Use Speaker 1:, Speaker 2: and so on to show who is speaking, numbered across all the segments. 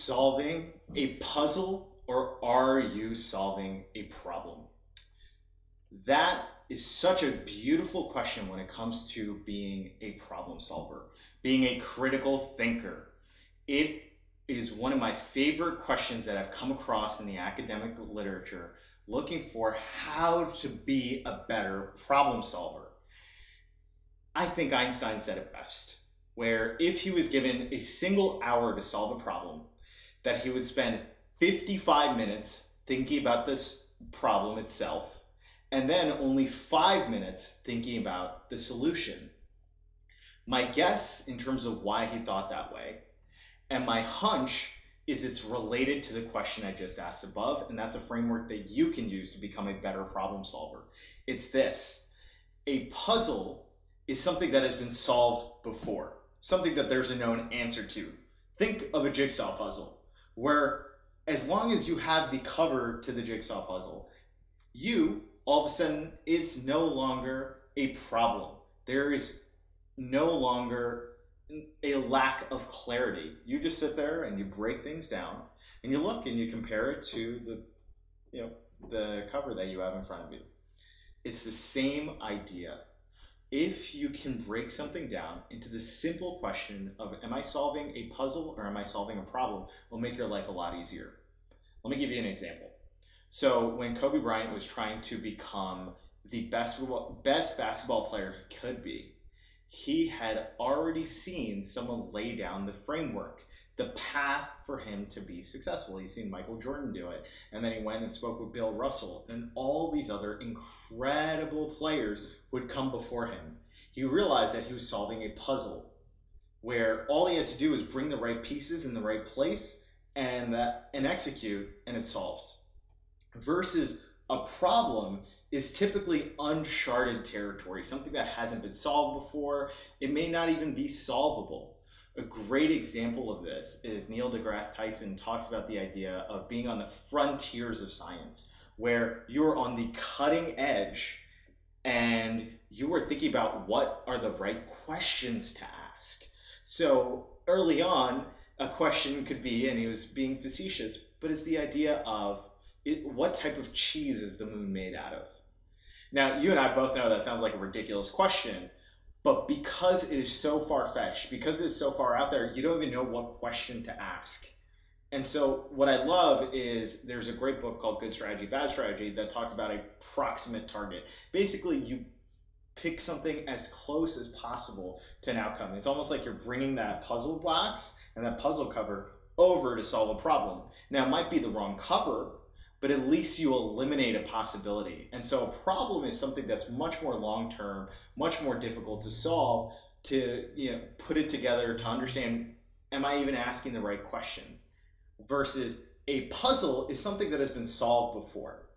Speaker 1: solving a puzzle or are you solving a problem? That is such a beautiful question when it comes to being a problem solver, being a critical thinker. It is one of my favorite questions that I've come across in the academic literature, looking for how to be a better problem solver. I think Einstein said it best, where if he was given a single hour to solve a problem, that he would spend 55 minutes thinking about this problem itself, and then only 5 minutes thinking about the solution. My guess in terms of why he thought that way, and my hunch, is it's related to the question I just asked above, and that's a framework that you can use to become a better problem solver. It's this: a puzzle is something that has been solved before, something that there's a known answer to. Think of a jigsaw puzzle, where as long as you have the cover to the jigsaw puzzle, all of a sudden, it's no longer a problem. There is no longer a lack of clarity. You just sit there and you break things down, and you look and you compare it to the cover that you have in front of you. It's the same idea. If you can break something down into the simple question of, am I solving a puzzle or am I solving a problem, will make your life a lot easier. Let me give you an example. So when Kobe Bryant was trying to become the best basketball player he could be, he had already seen someone lay down the framework, the path for him to be successful. He's seen Michael Jordan do it, and then he went and spoke with Bill Russell and all these other incredible players would come before him. He realized that he was solving a puzzle where all he had to do was bring the right pieces in the right place and execute, and it solves. Versus a problem is typically uncharted territory, something that hasn't been solved before. It may not even be solvable. A great example of this is Neil deGrasse Tyson talks about the idea of being on the frontiers of science, where you're on the cutting edge and you are thinking about what are the right questions to ask. So early on, a question could be, and he was being facetious, but it's the idea of what type of cheese is the moon made out of? Now, you and I both know that sounds like a ridiculous question, but because it is so far-fetched, because it is so far out there, you don't even know what question to ask. And so what I love is there's a great book called Good Strategy, Bad Strategy that talks about a proximate target. Basically, you pick something as close as possible to an outcome. It's almost like you're bringing that puzzle box and that puzzle cover over to solve a problem. Now, it might be the wrong cover, but at least you eliminate a possibility. And so a problem is something that's much more long-term, much more difficult to solve, to put it together, to understand, am I even asking the right questions? Versus a puzzle is something that has been solved before.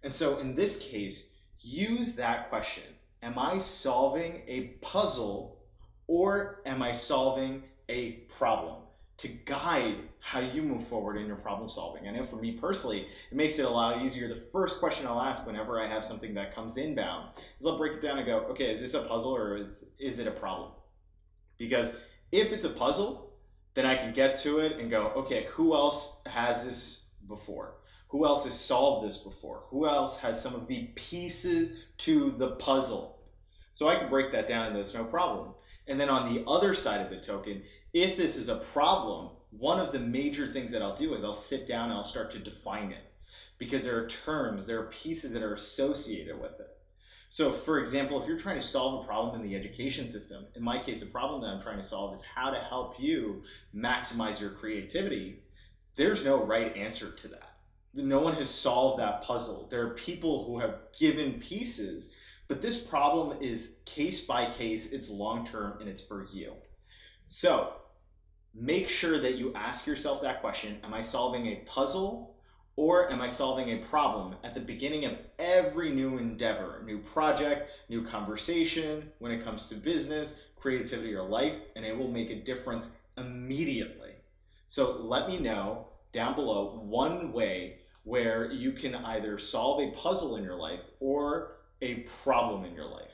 Speaker 1: And so in this case, use that question. Am I solving a puzzle or am I solving a problem? To guide how you move forward in your problem solving. I know for me personally, it makes it a lot easier. The first question I'll ask whenever I have something that comes inbound is I'll break it down and go, okay, is this a puzzle or is it a problem? Because if it's a puzzle, then I can get to it and go, okay, who else has this before? Who else has solved this before? Who else has some of the pieces to the puzzle? So I can break that down and there's no problem. And then on the other side of the token, if this is a problem, one of the major things that I'll do is I'll sit down and I'll start to define it, because there are terms, there are pieces that are associated with it. So for example, if you're trying to solve a problem in the education system, in my case, the problem that I'm trying to solve is how to help you maximize your creativity. There's no right answer to that. No one has solved that puzzle. There are people who have given pieces, but this problem is case by case, it's long-term, and it's for you. So make sure that you ask yourself that question, am I solving a puzzle or am I solving a problem at the beginning of every new endeavor, new project, new conversation, when it comes to business, creativity, or life, and it will make a difference immediately. So let me know down below one way where you can either solve a puzzle in your life or a problem in your life.